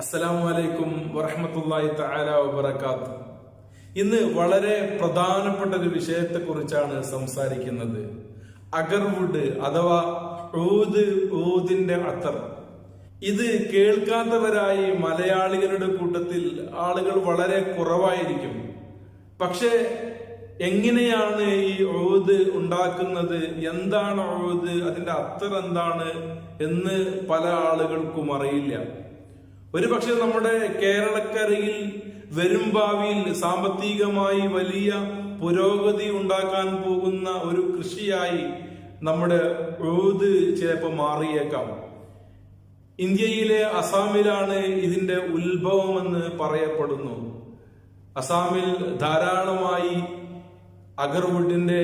അസ്സലാമു വറഹ്മത്തുള്ളാഹി തആല വബറകാത്ത്. ഇന്ന് വളരെ പ്രധാനപ്പെട്ട ഒരു വിഷയത്തെ കുറിച്ചാണ് സംസാരിക്കുന്നത്. അഗർവുഡ് അഥവാ ഊദിന്റെ അത്തർ. ഇത് കേൾക്കാത്തവരായി മലയാളികളുടെ കൂട്ടത്തിൽ ആളുകൾ വളരെ കുറവായിരിക്കും. പക്ഷെ എങ്ങനെയാണ് ഈ ഊദ് ഉണ്ടാക്കുന്നത്, എന്താണ് ഊദ്, അതിന്റെ അത്തർ എന്താണ് എന്ന് പല ആളുകൾക്കും അറിയില്ല. ഒരുപക്ഷെ നമ്മുടെ കേരളക്കരയിൽ വരും ഭാവിയിൽ സാമ്പത്തികമായി വലിയ പുരോഗതി ഉണ്ടാക്കാൻ പോകുന്ന ഒരു കൃഷിയായി നമ്മുടെ ഊദ് ചിലപ്പോൾ മാറിയേക്കാം. ഇന്ത്യയിലെ അസാമിലാണ് ഇതിന്റെ ഉത്ഭവമെന്ന് പറയപ്പെടുന്നു. അസാമിൽ ധാരാളമായി അഗർവുഡിന്റെ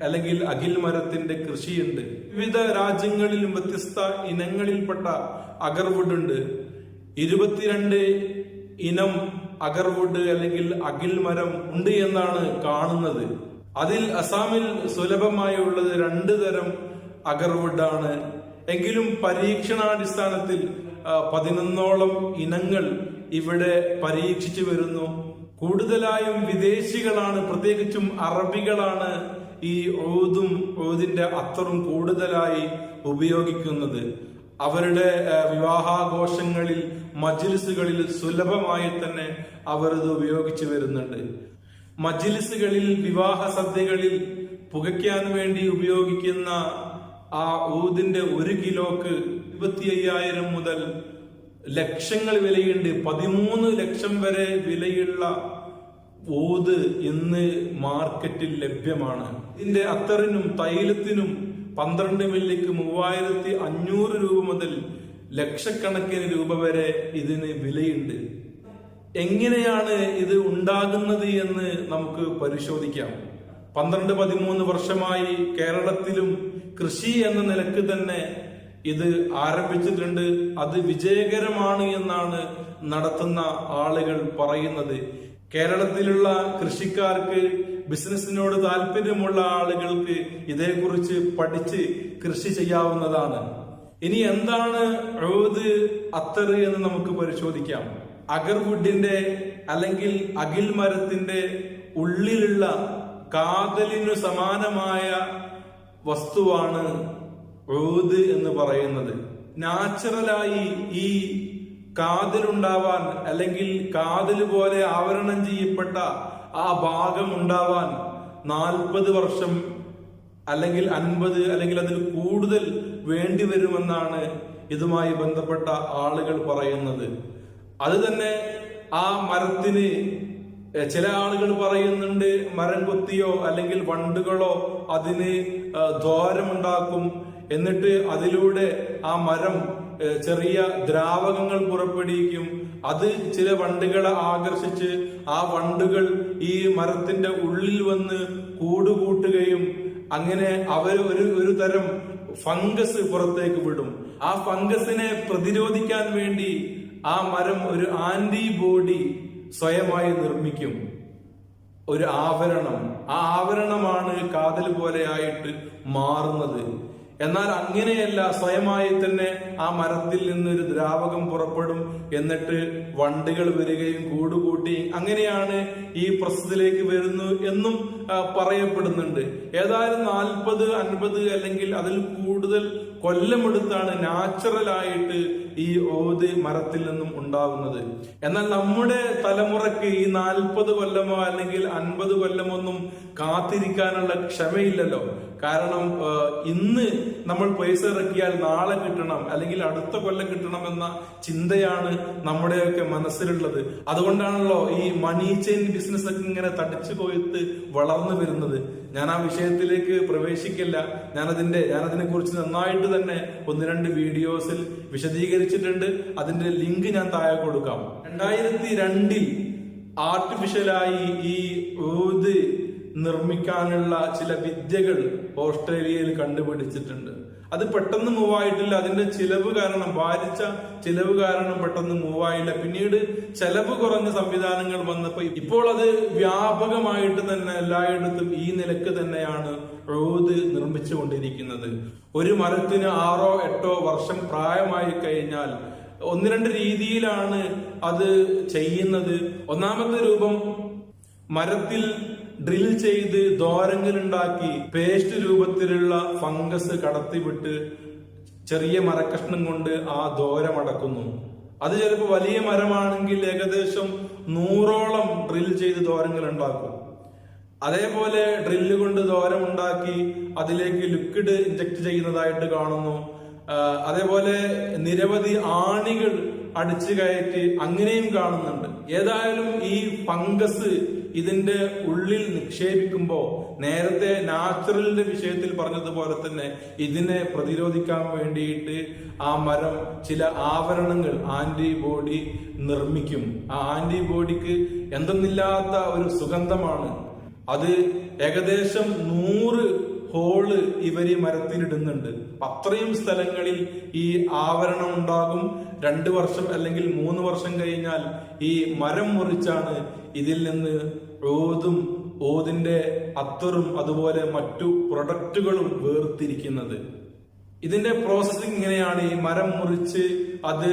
അല്ലെങ്കിൽ അകിൽ മരത്തിന്റെ കൃഷിയുണ്ട്. വിവിധ രാജ്യങ്ങളിലും വ്യത്യസ്ത ഇനങ്ങളിൽപ്പെട്ട അഗർവുഡ് ഉണ്ട്. 22 ഇനം അഗർവുഡ് അല്ലെങ്കിൽ അകിൽ മരം ഉണ്ട് എന്നാണ് കാണുന്നത്. അതിൽ അസാമിൽ സുലഭമായി ഉള്ളത് 2 തരം അഗർവുഡ് ആണ്. എങ്കിലും പരീക്ഷണാടിസ്ഥാനത്തിൽ 11ഓളം ഇനങ്ങൾ ഇവിടെ പരീക്ഷിച്ചു വരുന്നു. കൂടുതലായും വിദേശികളാണ്, പ്രത്യേകിച്ചും അറബികളാണ് ഈ ഊദിന്റെ അത്തറും കൂടുതലായി ഉപയോഗിക്കുന്നത്. അവരുടെ വിവാഹാഘോഷങ്ങളിൽ, മജ്ലിസുകളിൽ സുലഭമായി തന്നെ അവർ ഇത് ഉപയോഗിച്ചു വരുന്നുണ്ട്. മജ്ലിസുകളിൽ, വിവാഹ സദ്യകളിൽ പുകയ്ക്കാൻ വേണ്ടി ഉപയോഗിക്കുന്ന ആ ഊദിന്റെ 1 കിലോക്ക് 25,000 മുതൽ ലക്ഷങ്ങൾ വിലയുണ്ട്. 13 ലക്ഷം വരെ വിലയുള്ള ഊദ് ഇന്ന് മാർക്കറ്റിൽ ലഭ്യമാണ്. ഇതിന്റെ അത്തറിനും തൈലത്തിനും 12 മില്ലിക്ക് 3,500 രൂപ മുതൽ ലക്ഷക്കണക്കിന് രൂപ വരെ ഇതിന് വിലയുണ്ട്. എങ്ങനെയാണ് ഇത് ഉണ്ടാകുന്നത് എന്ന് നമുക്ക് പരിശോധിക്കാം. 12-13 വർഷമായി കേരളത്തിലും കൃഷി എന്ന നിലക്ക് തന്നെ ഇത് ആരംഭിച്ചിട്ടുണ്ട്. അത് വിജയകരമാണ് എന്നാണ് നടത്തുന്ന ആളുകൾ പറയുന്നത്. കേരളത്തിലുള്ള കൃഷിക്കാർക്ക്, ബിസിനസിനോട് താല്പര്യമുള്ള ആളുകൾക്ക് ഇതേക്കുറിച്ച് പഠിച്ച് കൃഷി ചെയ്യാവുന്നതാണ്. ഇനി എന്താണ് ഊദ് അത്തർ എന്ന് നമുക്ക് പരിശോധിക്കാം. അഗർവുഡിന്റെ അല്ലെങ്കിൽ അകിൽ മരത്തിന്റെ ഉള്ളിലുള്ള കാതലിനു സമാനമായ വസ്തുവാണ് ഊദ് എന്ന് പറയുന്നത്. നാച്ചുറലായി ഈ കാതലുണ്ടാവാൻ അല്ലെങ്കിൽ കാതല് പോലെ ആവരണം ചെയ്യപ്പെട്ട ആ ഭാഗം ഉണ്ടാവാൻ 40 വർഷം അല്ലെങ്കിൽ 50 അല്ലെങ്കിൽ അതിൽ കൂടുതൽ വേണ്ടി വരുമെന്നാണ് ഇതുമായി ബന്ധപ്പെട്ട ആളുകൾ പറയുന്നത്. അത് തന്നെ ആ മരത്തിന് ചില ആളുകൾ പറയുന്നുണ്ട്, മരം കൊത്തിയോ അല്ലെങ്കിൽ വണ്ടുകളോ അതിന് ദ്വാരമുണ്ടാക്കും, എന്നിട്ട് അതിലൂടെ ആ മരം ചെറിയ ദ്രാവകങ്ങൾ പുറപ്പെടുവിക്കും. അത് ചില വണ്ടുകളെ ആകർഷിച്ച് ആ വണ്ടുകൾ ഈ മരത്തിന്റെ ഉള്ളിൽ വന്ന് കൂടുകൂട്ടുകയും അങ്ങനെ അവർ ഒരു തരം ഫംഗസ് പുറത്തേക്ക് വിടും. ആ ഫംഗസിനെ പ്രതിരോധിക്കാൻ വേണ്ടി ആ മരം ഒരു ആന്റിബോഡി സ്വയമായി നിർമ്മിക്കും, ഒരു ആവരണം. ആ ആവരണമാണ് കാതൽ പോലെ ആയിട്ട് മാറുന്നത്. എന്നാൽ അങ്ങനെയല്ല, സ്വയമായി തന്നെ ആ മരത്തിൽ നിന്നൊരു ദ്രാവകം പുറപ്പെടും, എന്നിട്ട് വണ്ടുകൾ വരികയും കൂടുകൂട്ടി അങ്ങനെയാണ് ഈ പ്രശ്നത്തിലേക്ക് വരുന്നു എന്നും പറയപ്പെടുന്നുണ്ട്. ഏതായാലും 40-50 അല്ലെങ്കിൽ അതിൽ കൂടുതൽ കൊല്ലമെടുത്താണ് നാച്ചുറലായിട്ട് ഈ ഊദ് മരത്തിൽ നിന്നും ഉണ്ടാകുന്നത്. എന്നാൽ നമ്മുടെ തലമുറയ്ക്ക് ഈ 40 കൊല്ലമോ അല്ലെങ്കിൽ 50 കൊല്ലമൊന്നും കാത്തിരിക്കാനുള്ള ക്ഷമയില്ലല്ലോ. കാരണം ഇന്ന് നമ്മൾ പൈസ ഇറക്കിയാൽ നാളെ കിട്ടണം അല്ലെങ്കിൽ അടുത്ത കൊല്ലം കിട്ടണമെന്ന ചിന്തയാണ് നമ്മുടെയൊക്കെ മനസ്സിലുള്ളത്. അതുകൊണ്ടാണല്ലോ ഈ മണി ചെയിൻ ബിസിനസ് ഒക്കെ ഇങ്ങനെ തടിച്ചു കൊയ്ത്ത് വളർന്നു വരുന്നത്. ഞാൻ ആ വിഷയത്തിലേക്ക് പ്രവേശിക്കില്ല. ഞാനതിനെ കുറിച്ച് നന്നായിട്ട് തന്നെ 1-2 വീഡിയോസിൽ വിശദീകരിച്ചിട്ടുണ്ട്. അതിന്റെ ലിങ്ക് ഞാൻ താഴെ കൊടുക്കാം. 2002 ആർട്ടിഫിഷ്യലായി ഈ ഊദ് നിർമ്മിക്കാനുള്ള ചില വിദ്യകൾ ഓസ്ട്രേലിയയിൽ കണ്ടുപിടിച്ചിട്ടുണ്ട്. അത് പെട്ടെന്ന് മൂവായിട്ടില്ല. അതിന്റെ ചിലവ് കാരണം, ഭാരിച്ച ചിലവ് കാരണം പെട്ടെന്ന് മൂവായില്ല. പിന്നീട് ചെലവ് കുറഞ്ഞ സംവിധാനങ്ങൾ വന്നപ്പോൾ ഇപ്പോൾ അത് വ്യാപകമായിട്ട് തന്നെ എല്ലായിടത്തും ഈ നിലക്ക് തന്നെയാണ് ഊദ് നിർമ്മിച്ചുകൊണ്ടിരിക്കുന്നത്. ഒരു മരത്തിന് 6-8 വർഷം പ്രായമായി കഴിഞ്ഞാൽ ഒന്ന് രണ്ട് രീതിയിലാണ് അത് ചെയ്യുന്നത്. ഒന്നാമത്തെ രൂപം, മരത്തിൽ ഡ്രിൽ ചെയ്ത് ദ്വാരങ്ങൾ ഉണ്ടാക്കി പേസ്റ്റ് രൂപത്തിലുള്ള ഫംഗസ് കടത്തിവിട്ട് ചെറിയ മരക്കഷ്ണം കൊണ്ട് ആ ദ്വാരം അടക്കുന്നു. അത് ചിലപ്പോൾ വലിയ മരമാണെങ്കിൽ ഏകദേശം 100ഓളം ഡ്രിൽ ചെയ്ത് ദ്വാരങ്ങൾ ഉണ്ടാക്കും. അതേപോലെ ഡ്രില്ല് കൊണ്ട് ദ്വാരം ഉണ്ടാക്കി അതിലേക്ക് ലിക്വിഡ് ഇഞ്ചക്ട് ചെയ്യുന്നതായിട്ട് കാണുന്നു. അതേപോലെ നിരവധി ആണികൾ അടിച്ചു കയറ്റി അങ്ങനെയും കാണുന്നുണ്ട്. ഏതായാലും ഈ ഫംഗസ് ഇതിന്റെ ഉള്ളിൽ നിക്ഷേപിക്കുമ്പോൾ നേരത്തെ നാച്ചുറലിന്റെ വിഷയത്തിൽ പറഞ്ഞതുപോലെ തന്നെ ഇതിനെ പ്രതിരോധിക്കാൻ വേണ്ടിയിട്ട് ആ മരം ചില ആവരണങ്ങൾ, ആന്റിബോഡി നിർമ്മിക്കും. ആ ആന്റിബോഡിക്ക് എന്തെന്നില്ലാത്ത ഒരു സുഗന്ധമാണ്. അത് ഏകദേശം 100 ഹോള് ഇവര് മരത്തിലിടുന്നുണ്ട്. അത്രയും സ്ഥലങ്ങളിൽ ഈ ആവരണം ഉണ്ടാകും. 2 വർഷം അല്ലെങ്കിൽ 3 വർഷം കഴിഞ്ഞാൽ ഈ മരം മുറിച്ചാണ് ഇതിൽ നിന്ന് ഓതിന്റെ അത്തറും അതുപോലെ മറ്റു പ്രൊഡക്റ്റുകളും വേർതിരിക്കുന്നത്. ഇതിന്റെ പ്രോസസ്സിംഗ് ഇങ്ങനെയാണ്. ഈ മരം മുറിച്ച് അത്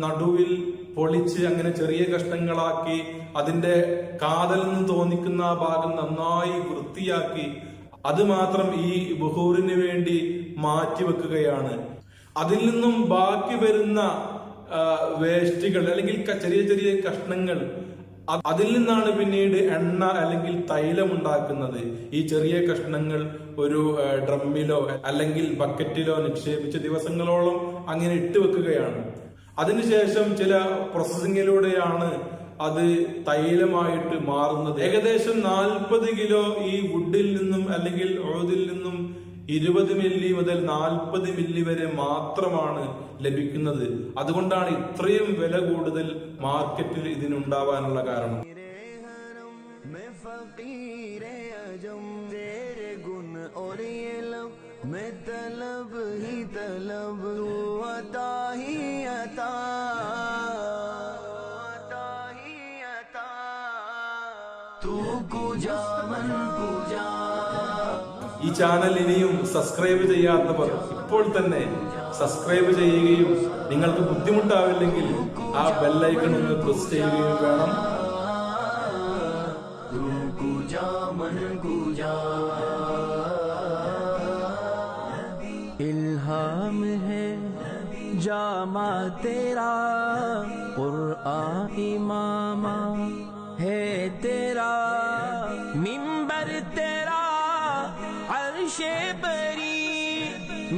നടുവിൽ പൊളിച്ച് അങ്ങനെ ചെറിയ കഷ്ണങ്ങളാക്കി അതിന്റെ കാതൽ നിന്ന് തോന്നിക്കുന്ന ആ ഭാഗം നന്നായി വൃത്തിയാക്കി അത് മാത്രം ഈ ബുഹൂറിന് വേണ്ടി മാറ്റിവെക്കുകയാണ്. അതിൽ നിന്നും ബാക്കി വരുന്ന വേസ്റ്റുകൾ അല്ലെങ്കിൽ ചെറിയ ചെറിയ കഷ്ണങ്ങൾ, അതിൽ നിന്നാണ് പിന്നീട് എണ്ണ അല്ലെങ്കിൽ തൈലം ഉണ്ടാക്കുന്നത്. ഈ ചെറിയ കഷ്ണങ്ങൾ ഒരു ഡ്രമ്മിലോ അല്ലെങ്കിൽ ബക്കറ്റിലോ നിക്ഷേപിച്ച് ദിവസങ്ങളോളം അങ്ങനെ ഇട്ട് വെക്കുകയാണ്. അതിനുശേഷം ചില പ്രോസസ്സിങ്ങിലൂടെയാണ് അത് തൈലമായിട്ട് മാറുന്നത്. ഏകദേശം 40 കിലോ ഈ വുഡിൽ നിന്നും അല്ലെങ്കിൽ ഓതിൽ നിന്നും 20 മില്ലി മുതൽ 40 മില്ലി വരെ മാത്രമാണ് ലഭിക്കുന്നത്. അതുകൊണ്ടാണ് ഇത്രയും വില കൂടുതൽ മാർക്കറ്റിൽ ഇതിനുണ്ടാവാനുള്ള കാരണം. ഈ ചാനൽ ഇനിയും സബ്സ്ക്രൈബ് ചെയ്യാത്തവർ ഇപ്പോൾ തന്നെ സബ്സ്ക്രൈബ് ചെയ്യുകയും നിങ്ങൾക്ക് ബുദ്ധിമുട്ടാവില്ലെങ്കിൽ ആ ബെല്ലൈക്കൺ ഒന്ന് പ്രസ് ചെയ്യുകയും വേണം. इल्हाम है जामा तेरा क़ुरआन इमामा है तेरा मिंबर तेरा अर्शे बरी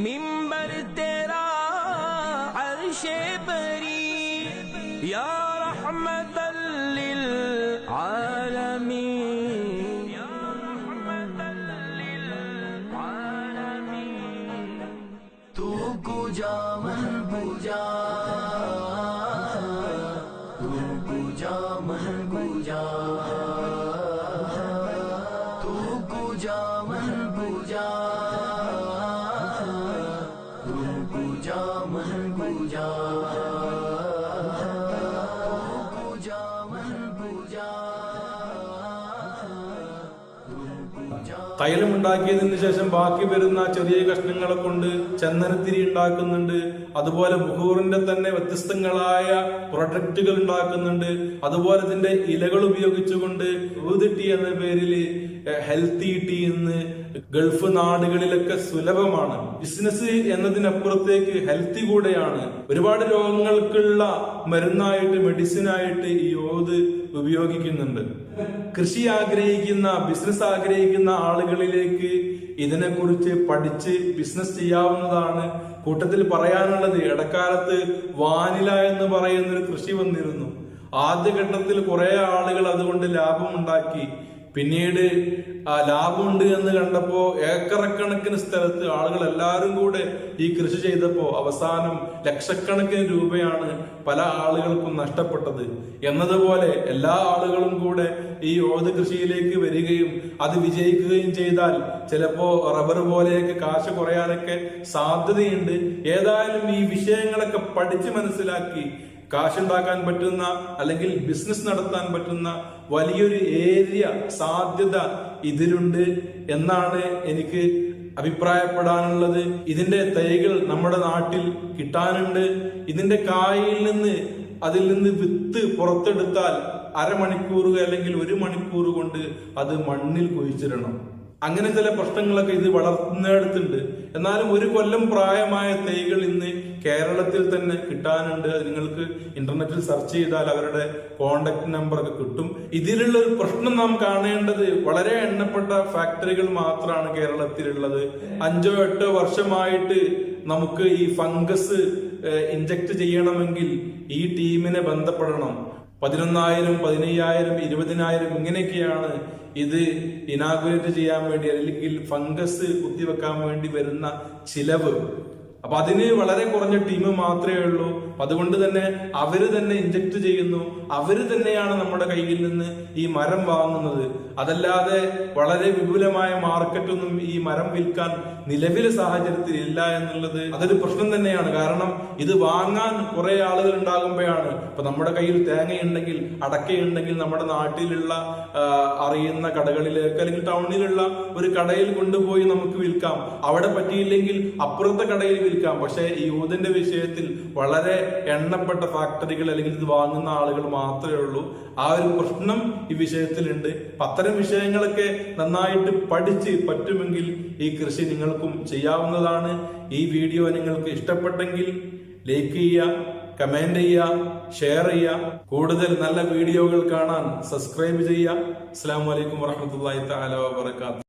मिंबर तेरा अर्शे बरी या रहमतल लिल आलमीन पूजा मन पूजा तू पूजा मन पूजा तू पूजा मन पूजा तू पूजा मन पूजा पूजा मन पूजा. തൈലം ഉണ്ടാക്കിയതിന് ശേഷം ബാക്കി വരുന്ന ചെറിയ കഷ്ണങ്ങളെ കൊണ്ട് ചന്ദനത്തിരി ഉണ്ടാക്കുന്നുണ്ട്. അതുപോലെ ബുഹൂറിന്റെ തന്നെ വ്യത്യസ്തങ്ങളായ പ്രൊഡക്റ്റുകൾ ഉണ്ടാക്കുന്നുണ്ട്. അതുപോലെ ഇതിന്റെ ഇലകൾ ഉപയോഗിച്ചുകൊണ്ട് ഊദ് ടീ എന്ന പേരിൽ ഹെൽത്തി ടീ എന്ന് ഗൾഫ് നാടുകളിലൊക്കെ സുലഭമാണ്. ബിസിനസ് എന്നതിനപ്പുറത്തേക്ക് ഹെൽത്തി കൂടെയാണ്. ഒരുപാട് രോഗങ്ങൾക്കുള്ള മരുന്നായിട്ട്, മെഡിസിനായിട്ട് ഈ യോത് ഉപയോഗിക്കുന്നുണ്ട്. കൃഷി ആഗ്രഹിക്കുന്ന, ബിസിനസ് ആഗ്രഹിക്കുന്ന ആളുകളിലേക്ക് ഇതിനെക്കുറിച്ച് പഠിച്ച് ബിസിനസ് ചെയ്യാവുന്നതാണ്. കൂട്ടത്തിൽ പറയാനുള്ളത്, ഇടക്കാലത്ത് വാനില എന്ന് പറയുന്നൊരു കൃഷി വന്നിരുന്നു. ആദ്യഘട്ടത്തിൽ കുറെ ആളുകൾ അതുകൊണ്ട് ലാഭമുണ്ടാക്കി. പിന്നീട് ലാഭമുണ്ട് എന്ന് കണ്ടപ്പോ ഏക്കറക്കണക്കിന് സ്ഥലത്ത് ആളുകൾ എല്ലാവരും കൂടെ ഈ കൃഷി ചെയ്തപ്പോ അവസാനം ലക്ഷക്കണക്കിന് രൂപയാണ് പല ആളുകൾക്കും നഷ്ടപ്പെട്ടത്. എന്നതുപോലെ എല്ലാ ആളുകളും കൂടെ ഈ ഓത് കൃഷിയിലേക്ക് വരികയും അത് വിജയിക്കുകയും ചെയ്താൽ ചിലപ്പോ റബ്ബർ പോലെയൊക്കെ കാശ് കുറയാനൊക്കെ സാധ്യതയുണ്ട്. ഏതായാലും ഈ വിഷയങ്ങളൊക്കെ പഠിച്ച് മനസ്സിലാക്കി കാശുണ്ടാക്കാൻ പറ്റുന്ന അല്ലെങ്കിൽ ബിസിനസ് നടത്താൻ പറ്റുന്ന വലിയൊരു ഏരിയ സാധ്യത ഇതിലുണ്ട് എന്നാണ് എനിക്ക് അഭിപ്രായപ്പെടാനുള്ളത് ഇതിന്റെ തൈകൾ നമ്മുടെ നാട്ടിൽ കിട്ടാനുണ്ട്. ഇതിന്റെ കായിൽ നിന്ന് അതിൽ നിന്ന് വിത്ത് പുറത്തെടുത്താൽ അരമണിക്കൂർ അല്ലെങ്കിൽ 1 മണിക്കൂർ കൊണ്ട് അത് മണ്ണിൽ കുഴിച്ചിടണം. അങ്ങനെ ചില പ്രശ്നങ്ങളൊക്കെ ഇത് വളർത്തുന്നിടത്തുണ്ട്. എന്നാലും 1 കൊല്ലം പ്രായമായ തൈകൾ ഇന്ന് കേരളത്തിൽ തന്നെ കിട്ടാനുണ്ട്. നിങ്ങൾക്ക് ഇന്റർനെറ്റിൽ സെർച്ച് ചെയ്താൽ അവരുടെ കോണ്ടാക്ട് നമ്പർ ഒക്കെ കിട്ടും. ഇതിലുള്ള ഒരു പ്രശ്നം നാം കാണേണ്ടത് വളരെ എണ്ണപ്പെട്ട ഫാക്ടറികൾ മാത്രമാണ് കേരളത്തിലുള്ളത്. 5-8 വർഷമായിട്ട് നമുക്ക് ഈ ഫംഗസ് ഇഞ്ചക്ട് ചെയ്യണമെങ്കിൽ ഈ ടീമിനെ ബന്ധപ്പെടണം. 11,000, 15,000, 20,000 ഇങ്ങനെയൊക്കെയാണ് ഇത് ഇനാഗുറേറ്റ് ചെയ്യാൻ വേണ്ടി അല്ലെങ്കിൽ ഫംഗസ് കുത്തിവെക്കാൻ വേണ്ടി വരുന്ന ചിലവ്. അപ്പൊ അതിന് വളരെ കുറഞ്ഞ ടീം മാത്രമേ ഉള്ളൂ. അതുകൊണ്ട് തന്നെ അവര് തന്നെ ഇഞ്ചക്ട് ചെയ്യുന്നു, അവര് തന്നെയാണ് നമ്മുടെ കയ്യിൽ നിന്ന് ഈ മരം വാങ്ങുന്നത്. അതല്ലാതെ വളരെ വിപുലമായ മാർക്കറ്റൊന്നും ഈ മരം വിൽക്കാൻ നിലവിലെ സാഹചര്യത്തിൽ ഇല്ല എന്നുള്ളത് അതൊരു പ്രശ്നം തന്നെയാണ്. കാരണം ഇത് വാങ്ങാൻ കുറെ ആളുകൾ ഉണ്ടാകുമ്പോഴാണ് ഇപ്പൊ നമ്മുടെ കയ്യിൽ തേങ്ങയുണ്ടെങ്കിൽ അടക്കയുണ്ടെങ്കിൽ നമ്മുടെ നാട്ടിലുള്ള അറിയുന്ന കടകളിലേക്ക് അല്ലെങ്കിൽ ടൗണിലുള്ള ഒരു കടയിൽ കൊണ്ടുപോയി നമുക്ക് വിൽക്കാം. അവിടെ പറ്റിയില്ലെങ്കിൽ അപ്പുറത്തെ കടയിൽ വിൽക്കാം. പക്ഷെ ഈ ഊതിന്റെ വിഷയത്തിൽ വളരെ എണ്ണപ്പെട്ട ഫാക്ടറികൾ അല്ലെങ്കിൽ ഇത് വാങ്ങുന്ന ആളുകൾ മാത്രമേ ഉള്ളൂ. ആ ഒരു പ്രശ്നം ഈ വിഷയത്തിലുണ്ട്. അത്തരം വിഷയങ്ങളൊക്കെ നന്നായിട്ട് പഠിച്ച് പറ്റുമെങ്കിൽ ഈ കൃഷി നിങ്ങൾക്കും ചെയ്യാവുന്നതാണ്. ഈ വീഡിയോ നിങ്ങൾക്ക് ഇഷ്ടപ്പെട്ടെങ്കിൽ ലൈക്ക് ചെയ്യുക, കമന്റ് ചെയ്യുക, ഷെയർ ചെയ്യുക. കൂടുതൽ നല്ല വീഡിയോകൾ കാണാൻ സബ്സ്ക്രൈബ് ചെയ്യുക. അസ്സലാമു അലൈക്കും വറഹ്മത്തുള്ളാഹി തആല വബറകാതുഹു.